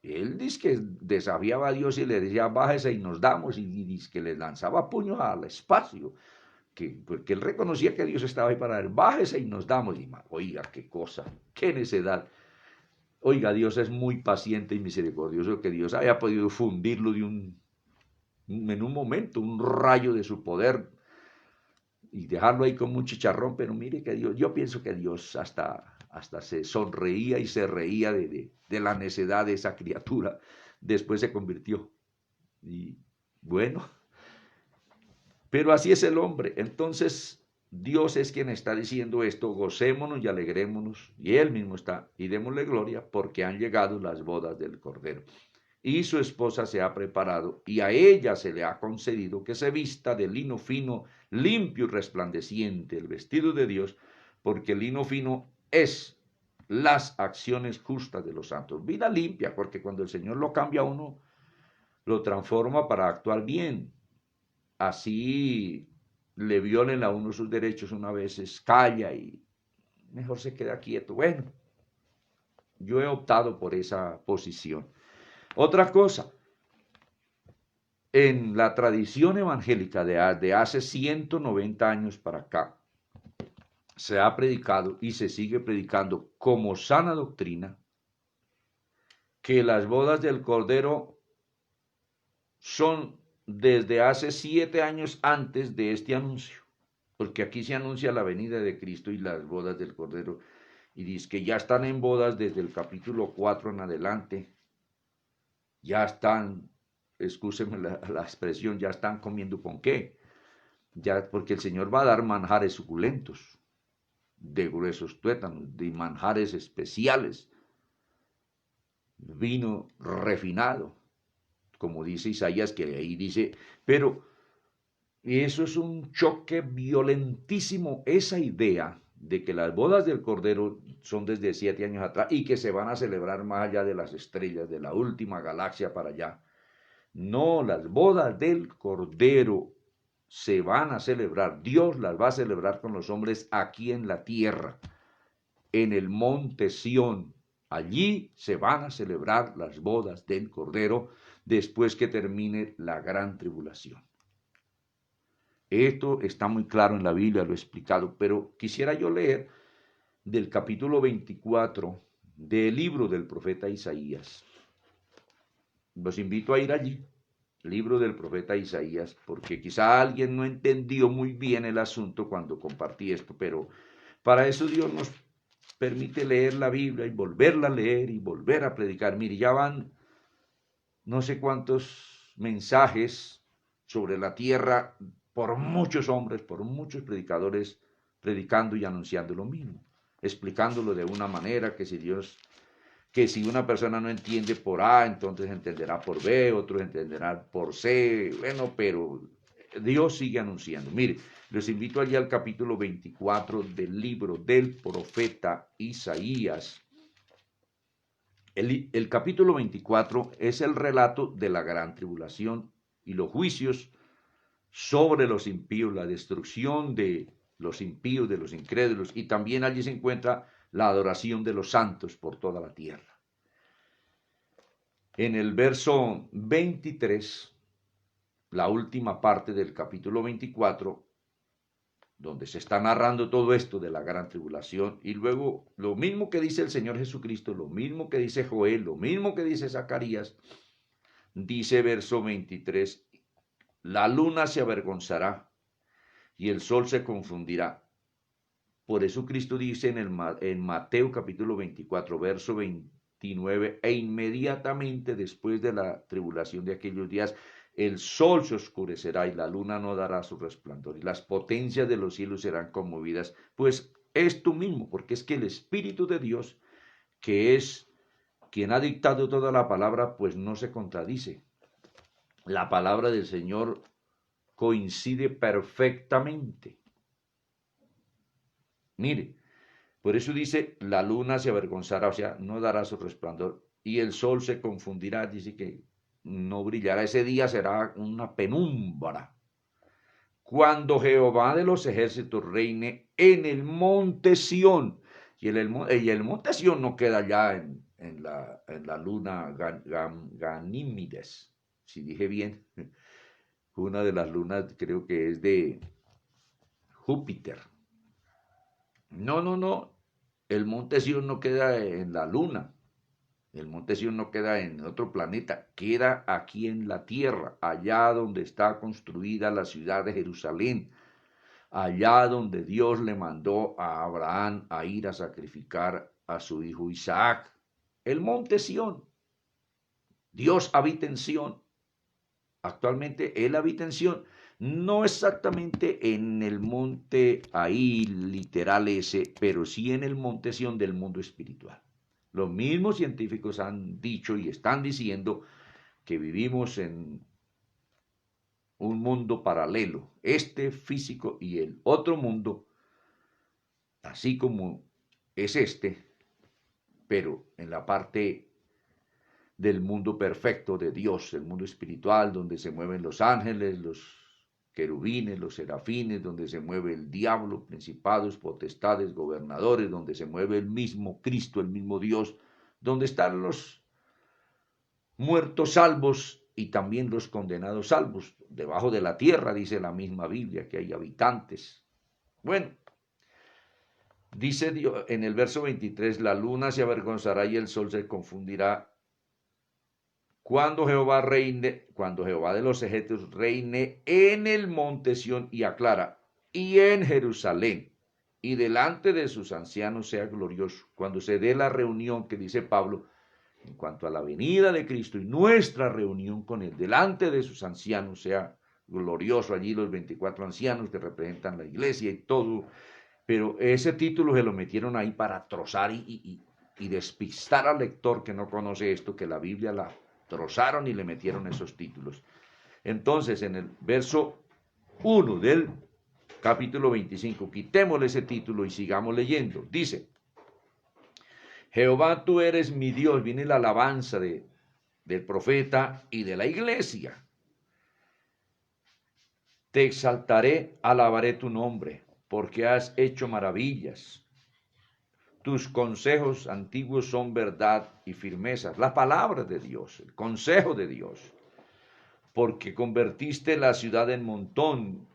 él dice que desafiaba a Dios y le decía, bájese y nos damos, y dice que le lanzaba puños al espacio. porque él reconocía que Dios estaba ahí para él. Bájese y nos damos. Y, oiga, qué cosa, qué necedad. Oiga, Dios es muy paciente y misericordioso, que Dios haya podido fundirlo en un momento, un rayo de su poder, y dejarlo ahí como un chicharrón. Pero mire que Dios, yo pienso que Dios hasta se sonreía y se reía de la necedad de esa criatura. Después se convirtió. Y bueno, pero así es el hombre. Entonces, Dios es quien está diciendo esto: gocémonos y alegrémonos, y Él mismo está, y démosle gloria, porque han llegado las bodas del Cordero. Y su esposa se ha preparado, y a ella se le ha concedido que se vista de lino fino, limpio y resplandeciente, el vestido de Dios, porque el lino fino es las acciones justas de los santos. Vida limpia, porque cuando el Señor lo cambia a uno, lo transforma para actuar bien. Así le violen a uno sus derechos una vez, calla y mejor se queda quieto. Bueno, yo he optado por esa posición. Otra cosa, en la tradición evangélica de hace 190 años para acá, se ha predicado y se sigue predicando como sana doctrina que las bodas del Cordero son desde hace 7 años antes de este anuncio, porque aquí se anuncia la venida de Cristo y las bodas del Cordero, y dice que ya están en bodas desde el capítulo 4 en adelante, ya están, excúsenme la expresión, ya están comiendo con qué, ya, porque el Señor va a dar manjares suculentos, de gruesos tuétanos, de manjares especiales, vino refinado, como dice Isaías, que ahí dice, pero eso es un choque violentísimo, esa idea de que las bodas del Cordero son desde 7 años atrás y que se van a celebrar más allá de las estrellas, de la última galaxia para allá. No, las bodas del Cordero se van a celebrar, Dios las va a celebrar con los hombres aquí en la tierra, en el monte Sión. Allí se van a celebrar las bodas del Cordero después que termine la gran tribulación. Esto está muy claro en la Biblia, lo he explicado, pero quisiera yo leer del capítulo 24 del libro del profeta Isaías. Los invito a ir allí, libro del profeta Isaías, porque quizá alguien no entendió muy bien el asunto cuando compartí esto, pero para eso Dios nos permite leer la Biblia y volverla a leer y volver a predicar. Mire, ya van no sé cuántos mensajes sobre la tierra por muchos hombres, por muchos predicadores, predicando y anunciando lo mismo, explicándolo de una manera que si una persona no entiende por A, entonces entenderá por B, otros entenderán por C, bueno, pero Dios sigue anunciando. Mire, les invito allí al capítulo 24 del libro del profeta Isaías. El capítulo 24 es el relato de la gran tribulación y los juicios sobre los impíos, la destrucción de los impíos, de los incrédulos, y también allí se encuentra la adoración de los santos por toda la tierra. En el verso 23, la última parte del capítulo 24, donde se está narrando todo esto de la gran tribulación, y luego lo mismo que dice el Señor Jesucristo, lo mismo que dice Joel, lo mismo que dice Zacarías, dice verso 23, la luna se avergonzará y el sol se confundirá. Por eso Cristo dice en Mateo capítulo 24, verso 29, e inmediatamente después de la tribulación de aquellos días, el sol se oscurecerá y la luna no dará su resplandor y las potencias de los cielos serán conmovidas. Pues esto mismo, porque es que el Espíritu de Dios, que es quien ha dictado toda la palabra, pues no se contradice. La palabra del Señor coincide perfectamente. Mire, por eso dice, la luna se avergonzará, o sea, no dará su resplandor, y el sol se confundirá, dice que no brillará. Ese día será una penumbra. Cuando Jehová de los ejércitos reine en el monte Sión, y el monte Sión no queda ya en la luna Ganímides, si dije bien, una de las lunas creo que es Júpiter. No, no, no. El monte Sión no queda en la luna. El monte Sión no queda en otro planeta. Queda aquí en la tierra, allá donde está construida la ciudad de Jerusalén. Allá donde Dios le mandó a Abraham a ir a sacrificar a su hijo Isaac. El monte Sión. Dios habita en Sión. Actualmente Él habita en Sión. No exactamente en el monte ahí literal ese, pero sí en el monte Sión del mundo espiritual. Los mismos científicos han dicho y están diciendo que vivimos en un mundo paralelo, este físico y el otro mundo, así como es este, pero en la parte del mundo perfecto de Dios, el mundo espiritual, donde se mueven los ángeles, los querubines, los serafines, donde se mueve el diablo, principados, potestades, gobernadores, donde se mueve el mismo Cristo, el mismo Dios, donde están los muertos salvos y también los condenados salvos. Debajo de la tierra, dice la misma Biblia, que hay habitantes. Bueno, dice Dios en el verso 23, la luna se avergonzará y el sol se confundirá cuando Jehová de los ejércitos reine en el monte Sión y aclara, y en Jerusalén, y delante de sus ancianos sea glorioso. Cuando se dé la reunión que dice Pablo, en cuanto a la venida de Cristo y nuestra reunión con Él, delante de sus ancianos sea glorioso. Allí los 24 ancianos que representan la iglesia y todo, pero ese título se lo metieron ahí para trozar y despistar al lector que no conoce esto, que la Biblia la trozaron y le metieron esos títulos. Entonces, en el verso 1 del capítulo 25, quitémosle ese título y sigamos leyendo. Dice, Jehová, tú eres mi Dios. Viene la alabanza del profeta y de la iglesia. Te exaltaré, alabaré tu nombre, porque has hecho maravillas. Tus consejos antiguos son verdad y firmeza. Las palabras de Dios, el consejo de Dios. Porque convertiste la ciudad en montón.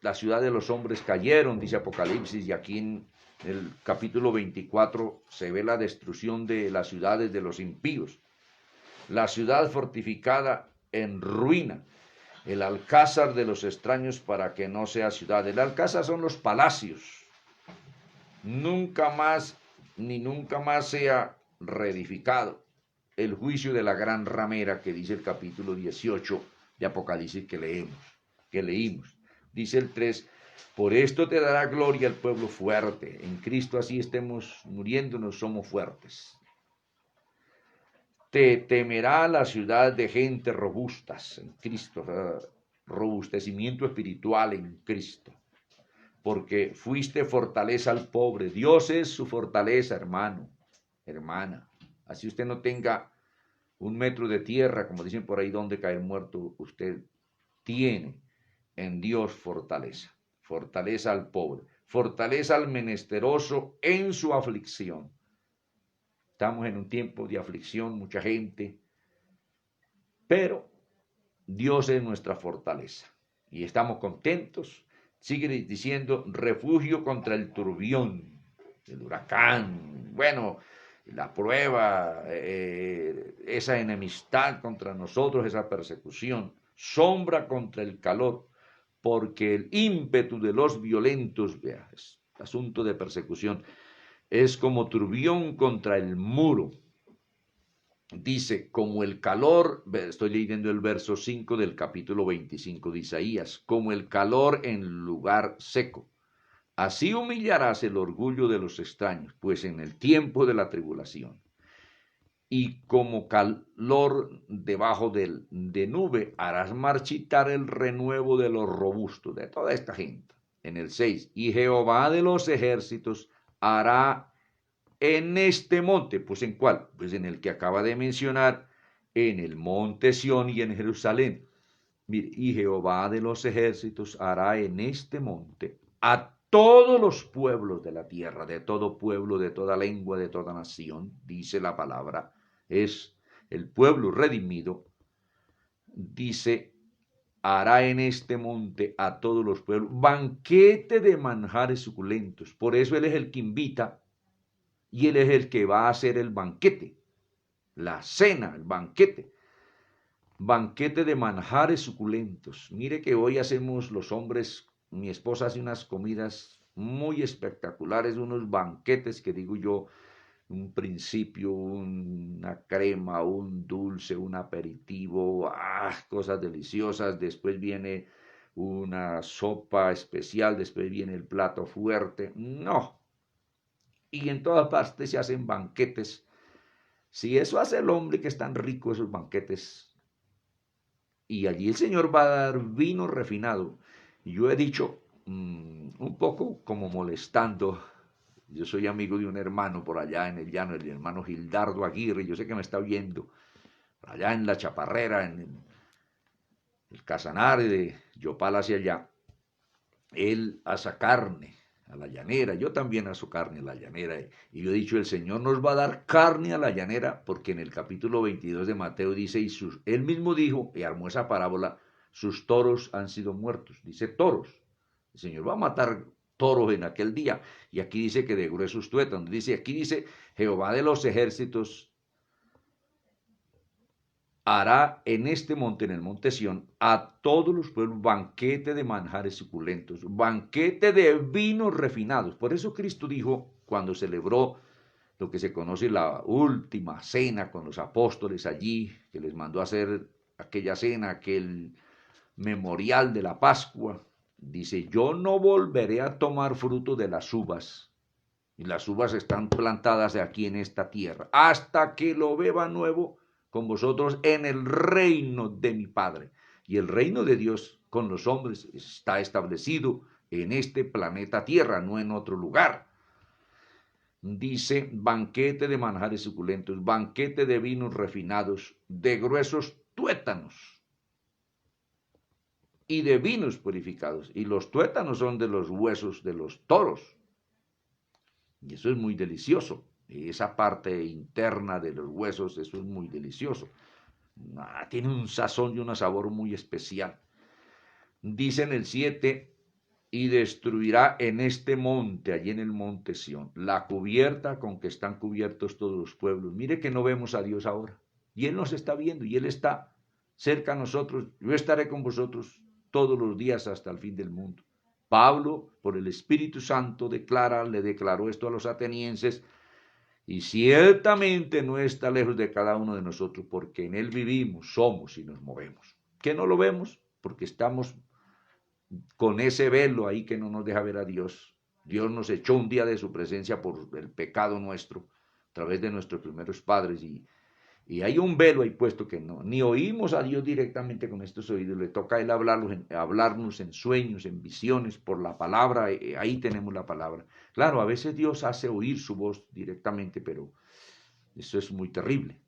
La ciudad de los hombres cayeron, dice Apocalipsis, y aquí en el capítulo 24 se ve la destrucción de las ciudades de los impíos. La ciudad fortificada en ruina. El alcázar de los extraños para que no sea ciudad. El alcázar son los palacios. Nunca más sea reedificado. El juicio de la gran ramera que dice el capítulo 18 de Apocalipsis que leímos. Dice el 3, por esto te dará gloria el pueblo fuerte. En Cristo así estemos muriéndonos, somos fuertes. Te temerá la ciudad de gente robustas en Cristo, robustecimiento espiritual en Cristo. Porque fuiste fortaleza al pobre. Dios es su fortaleza, hermano, hermana. Así usted no tenga 1 metro de tierra, como dicen por ahí, donde caer muerto, usted tiene en Dios fortaleza. Fortaleza al pobre, fortaleza al menesteroso en su aflicción. Estamos en un tiempo de aflicción, mucha gente, pero Dios es nuestra fortaleza y estamos contentos. Sigue diciendo, refugio contra el turbión, el huracán, bueno, la prueba, esa enemistad contra nosotros, esa persecución, sombra contra el calor, porque el ímpetu de los violentos, vea, es asunto de persecución, es como turbión contra el muro. Dice, como el calor, estoy leyendo el verso 5 del capítulo 25 de Isaías, como el calor en lugar seco. Así humillarás el orgullo de los extraños, pues en el tiempo de la tribulación. Y como calor debajo de nube, harás marchitar el renuevo de los robustos, de toda esta gente. En el 6, y Jehová de los ejércitos hará en este monte, pues ¿en cuál? Pues en el que acaba de mencionar, en el monte Sión y en Jerusalén. Mire, y Jehová de los ejércitos hará en este monte a todos los pueblos de la tierra, de todo pueblo, de toda lengua, de toda nación, dice la palabra, es el pueblo redimido, dice, hará en este monte a todos los pueblos banquete de manjares suculentos. Por eso Él es el que invita y Él es el que va a hacer el banquete, la cena, el banquete. Banquete de manjares suculentos. Mire que hoy hacemos los hombres, mi esposa hace unas comidas muy espectaculares, unos banquetes que digo yo, un principio, una crema, un dulce, un aperitivo, cosas deliciosas, después viene una sopa especial, después viene el plato fuerte, no. Y en todas partes se hacen banquetes. Si eso hace el hombre que es tan rico, esos banquetes, y allí el Señor va a dar vino refinado. Y yo he dicho, un poco como molestando, yo soy amigo de un hermano por allá en el llano, el hermano Gildardo Aguirre, yo sé que me está oyendo, por allá en la Chaparrera, en el Casanare de Yopal hacia allá. Él asa carne a la llanera, yo también aso carne a la llanera, y yo he dicho, el Señor nos va a dar carne a la llanera, porque en el capítulo 22 de Mateo dice, él mismo dijo, y armó esa parábola, sus toros han sido muertos, dice toros, el Señor va a matar toros en aquel día, y aquí dice que de gruesos tuétanos, aquí dice, Jehová de los ejércitos hará en este monte, en el monte Sión, a todos los pueblos banquete de manjares suculentos, banquete de vinos refinados. Por eso Cristo dijo, cuando celebró lo que se conoce la última cena con los apóstoles allí, que les mandó a hacer aquella cena, aquel memorial de la Pascua, dice, yo no volveré a tomar fruto de las uvas, y las uvas están plantadas aquí en esta tierra, hasta que lo beba nuevo con vosotros en el reino de mi Padre. Y el reino de Dios con los hombres está establecido en este planeta Tierra, no en otro lugar. Dice, banquete de manjares suculentos, banquete de vinos refinados, de gruesos tuétanos y de vinos purificados. Y los tuétanos son de los huesos de los toros. Y eso es muy delicioso. Esa parte interna de los huesos, eso es muy delicioso. Tiene un sazón y un sabor muy especial. Dice en el 7, y destruirá en este monte, allí en el monte Sión, la cubierta con que están cubiertos todos los pueblos. Mire que no vemos a Dios ahora. Y Él nos está viendo y Él está cerca a nosotros. Yo estaré con vosotros todos los días hasta el fin del mundo. Pablo, por el Espíritu Santo, le declaró esto a los atenienses, y ciertamente no está lejos de cada uno de nosotros, porque en Él vivimos, somos y nos movemos. ¿Qué no lo vemos? Porque estamos con ese velo ahí que no nos deja ver a Dios. Dios nos echó un día de su presencia por el pecado nuestro, a través de nuestros primeros padres, y hay un velo ahí puesto que no, ni oímos a Dios directamente con estos oídos, le toca a Él hablarnos en sueños, en visiones, por la palabra, ahí tenemos la palabra. Claro, a veces Dios hace oír su voz directamente, pero eso es muy terrible.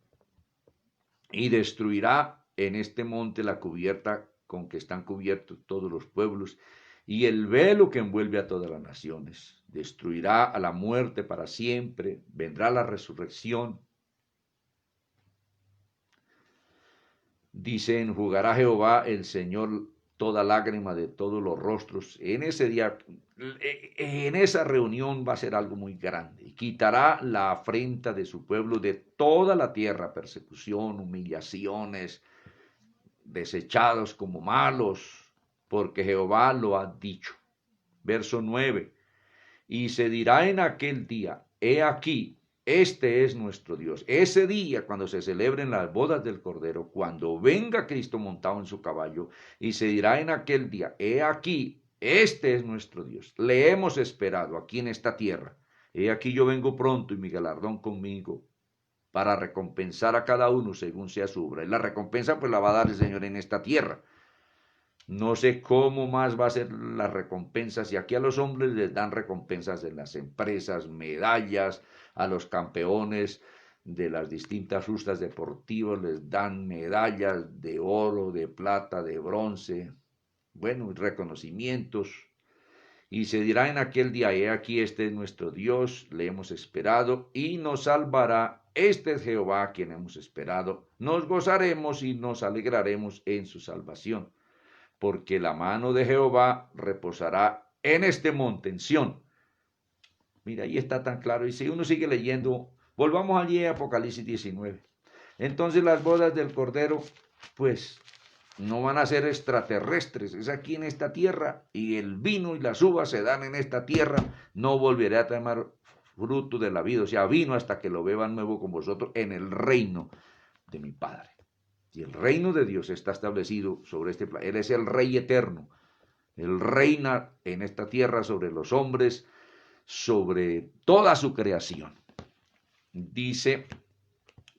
Y destruirá en este monte la cubierta con que están cubiertos todos los pueblos, y el velo que envuelve a todas las naciones. Destruirá a la muerte para siempre, vendrá la resurrección. Dice, enjugará Jehová el Señor toda lágrima de todos los rostros. En ese día, en esa reunión va a ser algo muy grande. Y quitará la afrenta de su pueblo de toda la tierra, persecución, humillaciones, desechados como malos, porque Jehová lo ha dicho. Verso 9. Y se dirá en aquel día, he aquí, este es nuestro Dios. Ese día, cuando se celebren las bodas del Cordero, cuando venga Cristo montado en su caballo, y se dirá en aquel día, he aquí, este es nuestro Dios. Le hemos esperado aquí en esta tierra. He aquí yo vengo pronto y mi galardón conmigo, para recompensar a cada uno según sea su obra. Y la recompensa pues la va a dar el Señor en esta tierra. No sé cómo más va a ser las recompensas, y aquí a los hombres les dan recompensas en las empresas, medallas, a los campeones de las distintas justas deportivas les dan medallas de oro, de plata, de bronce, bueno, reconocimientos. Y se dirá en aquel día, he aquí este es nuestro Dios, le hemos esperado y nos salvará. Este es Jehová a quien hemos esperado. Nos gozaremos y nos alegraremos en su salvación. porque la mano de Jehová reposará en este monte, en Sión. Mira, ahí está tan claro. Y si uno sigue leyendo, volvamos allí a Apocalipsis 19. Entonces las bodas del Cordero, pues, no van a ser extraterrestres, es aquí en esta tierra, y el vino y las uvas se dan en esta tierra, no volveré a tomar fruto de la vida, o sea, vino hasta que lo beban nuevo con vosotros en el reino de mi Padre. Y el reino de Dios está establecido sobre este planeta, Él es el Rey eterno, Él reina en esta tierra sobre los hombres, sobre toda su creación. Dice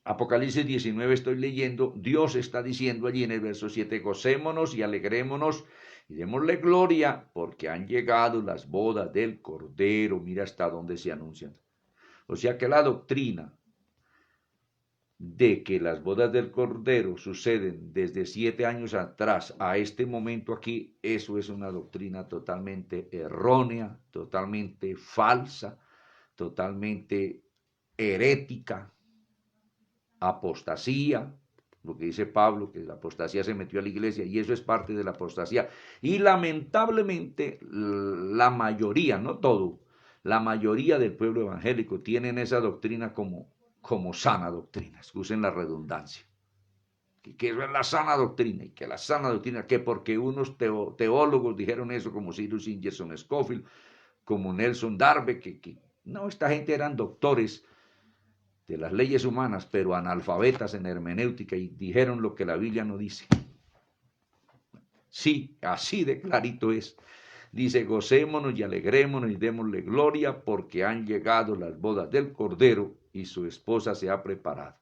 Apocalipsis 19, estoy leyendo, Dios está diciendo allí en el verso 7, gocémonos y alegrémonos y démosle gloria porque han llegado las bodas del Cordero. Mira hasta dónde se anuncian. O sea que la doctrina de que las bodas del Cordero suceden desde 7 años atrás a este momento aquí, eso es una doctrina totalmente errónea, totalmente falsa, totalmente herética, apostasía, lo que dice Pablo, que la apostasía se metió a la iglesia, y eso es parte de la apostasía. Y lamentablemente la mayoría, no todo, la mayoría del pueblo evangélico tienen esa doctrina como sana doctrina, excusen la redundancia. Que es la sana doctrina, y que la sana doctrina, que porque unos teólogos dijeron eso, como Cyrus Ingerson Scofield, como Nelson Darby, que no, esta gente eran doctores de las leyes humanas, pero analfabetas en hermenéutica, y dijeron lo que la Biblia no dice. Sí, así de clarito es. Dice, gocémonos y alegrémonos y démosle gloria porque han llegado las bodas del Cordero y su esposa se ha preparado.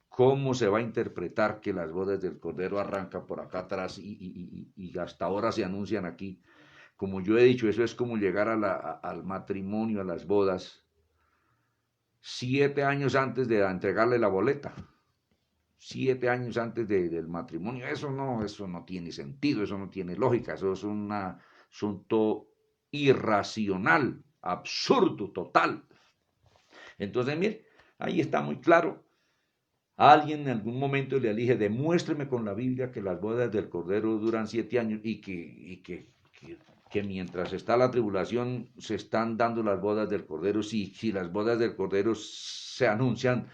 ¿Cómo se va a interpretar que las bodas del Cordero arrancan por acá atrás y hasta ahora se anuncian aquí? Como yo he dicho, eso es como llegar al matrimonio, a las bodas, 7 años antes de entregarle la boleta. 7 años antes del matrimonio. Eso no tiene sentido, eso no tiene lógica, eso es un asunto irracional, absurdo, total. Entonces, mire, ahí está muy claro. Alguien en algún momento le dije, demuéstreme con la Biblia que las bodas del Cordero duran 7 años y que mientras está la tribulación se están dando las bodas del Cordero. Si las bodas del Cordero se anuncian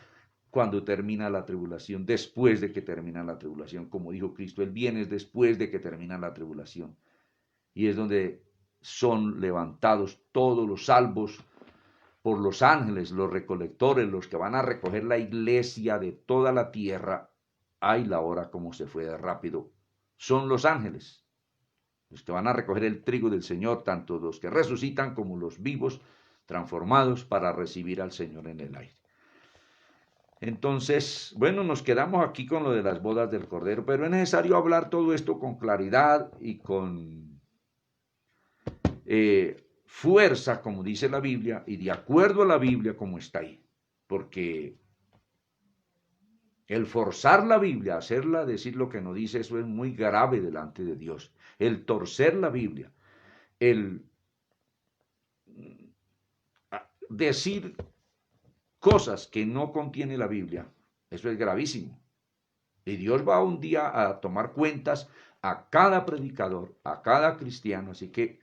cuando termina la tribulación, después de que termina la tribulación, como dijo Cristo, Él viene después de que termina la tribulación. Y es donde son levantados todos los salvos por los ángeles, los recolectores, los que van a recoger la iglesia de toda la tierra. Ay, la hora como se fue de rápido. Son los ángeles, los que van a recoger el trigo del Señor, tanto los que resucitan como los vivos, transformados para recibir al Señor en el aire. Entonces, bueno, nos quedamos aquí con lo de las bodas del Cordero, pero es necesario hablar todo esto con claridad y con fuerza, como dice la Biblia, y de acuerdo a la Biblia como está ahí, porque el forzar la Biblia, hacerla decir lo que no dice, eso es muy grave delante de Dios. El torcer la Biblia, el decir cosas que no contiene la Biblia, eso es gravísimo. Y Dios va un día a tomar cuentas a cada predicador, a cada cristiano. Así que,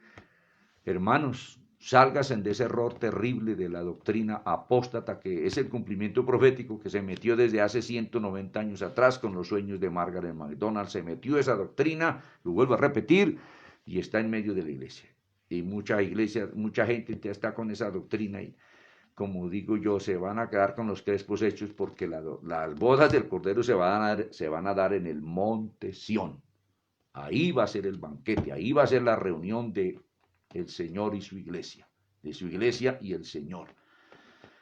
hermanos, sálganse de ese error terrible de la doctrina apóstata, que es el cumplimiento profético que se metió desde hace 190 años atrás con los sueños de Margaret MacDonald. Se metió esa doctrina, lo vuelvo a repetir, y está en medio de la iglesia. Y mucha gente ya está con esa doctrina y, como digo yo, se van a quedar con los crespos hechos, porque las bodas del Cordero se van a dar en el monte Sión. Ahí va a ser el banquete, ahí va a ser la reunión de el Señor y su iglesia, de su iglesia y el Señor.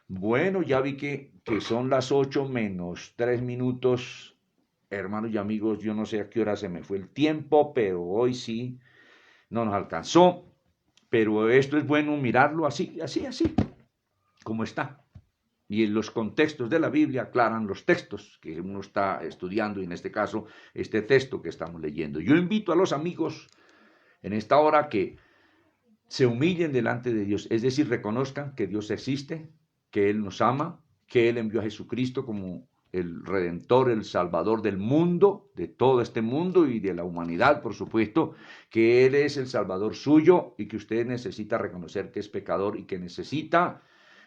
Bueno, ya vi que son las 8 menos 3 minutos. Hermanos y amigos, yo no sé a qué hora se me fue el tiempo, pero hoy sí no nos alcanzó. Pero esto es bueno mirarlo así, como está. Y en los contextos de la Biblia aclaran los textos que uno está estudiando, y en este caso, este texto que estamos leyendo. Yo invito a los amigos en esta hora que se humillen delante de Dios, es decir, reconozcan que Dios existe, que Él nos ama, que Él envió a Jesucristo como el Redentor, el Salvador del mundo, de todo este mundo y de la humanidad, por supuesto, que Él es el Salvador suyo y que usted necesita reconocer que es pecador y que necesita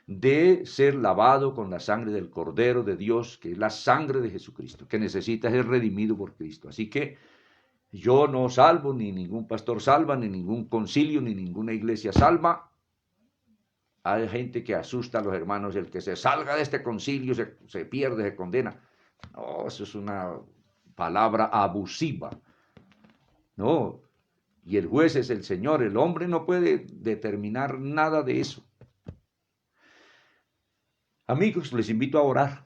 de ser lavado con la sangre del Cordero de Dios, que es la sangre de Jesucristo, que necesita ser redimido por Cristo. Así que yo no salvo, ni ningún pastor salva, ni ningún concilio, ni ninguna iglesia salva. Hay gente que asusta a los hermanos, el que se salga de este concilio se pierde, se condena. No, eso es una palabra abusiva. No, y el juez es el Señor, el hombre no puede determinar nada de eso. Amigos, les invito a orar.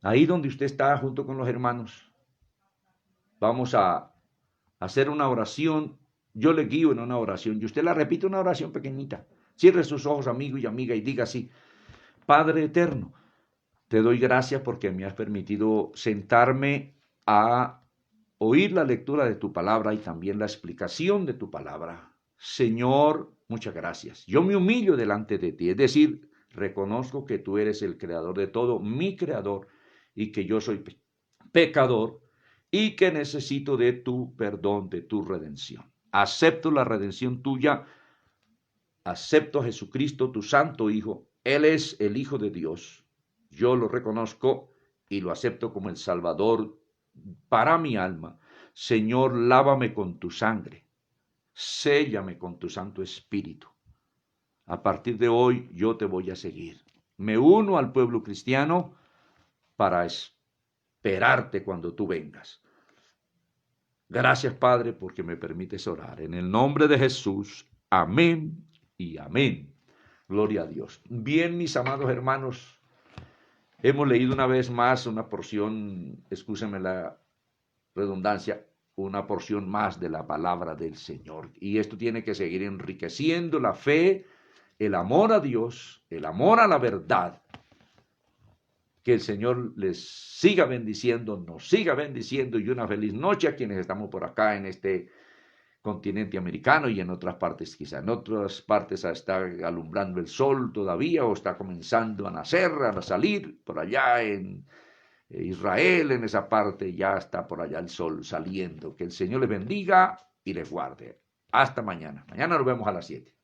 Ahí donde usted está junto con los hermanos, vamos a hacer una oración. Yo le guío en una oración y usted la repite, una oración pequeñita. Cierre sus ojos, amigo y amiga, y diga así: Padre eterno, te doy gracias porque me has permitido sentarme a oír la lectura de tu palabra y también la explicación de tu palabra. Señor, muchas gracias. Yo me humillo delante de ti, es decir, reconozco que tú eres el creador de todo, mi creador, y que yo soy pecador y que necesito de tu perdón, de tu redención. Acepto la redención tuya, acepto a Jesucristo, tu santo Hijo. Él es el Hijo de Dios. Yo lo reconozco y lo acepto como el Salvador para mi alma. Señor, lávame con tu sangre, séllame con tu Santo Espíritu. A partir de hoy yo te voy a seguir. Me uno al pueblo cristiano para esperarte cuando tú vengas. Gracias, Padre, porque me permites orar. En el nombre de Jesús, amén y amén. Gloria a Dios. Bien, mis amados hermanos, hemos leído una vez más una porción, excúsenme la redundancia, una porción más de la palabra del Señor. Y esto tiene que seguir enriqueciendo la fe, el amor a Dios, el amor a la verdad. Que el Señor les siga bendiciendo, nos siga bendiciendo, y una feliz noche a quienes estamos por acá en este continente americano y en otras partes, quizá en otras partes está alumbrando el sol todavía o está comenzando a nacer, a salir por allá en Israel, en esa parte ya está por allá el sol saliendo. Que el Señor les bendiga y les guarde. Hasta mañana. Mañana nos vemos a las 7.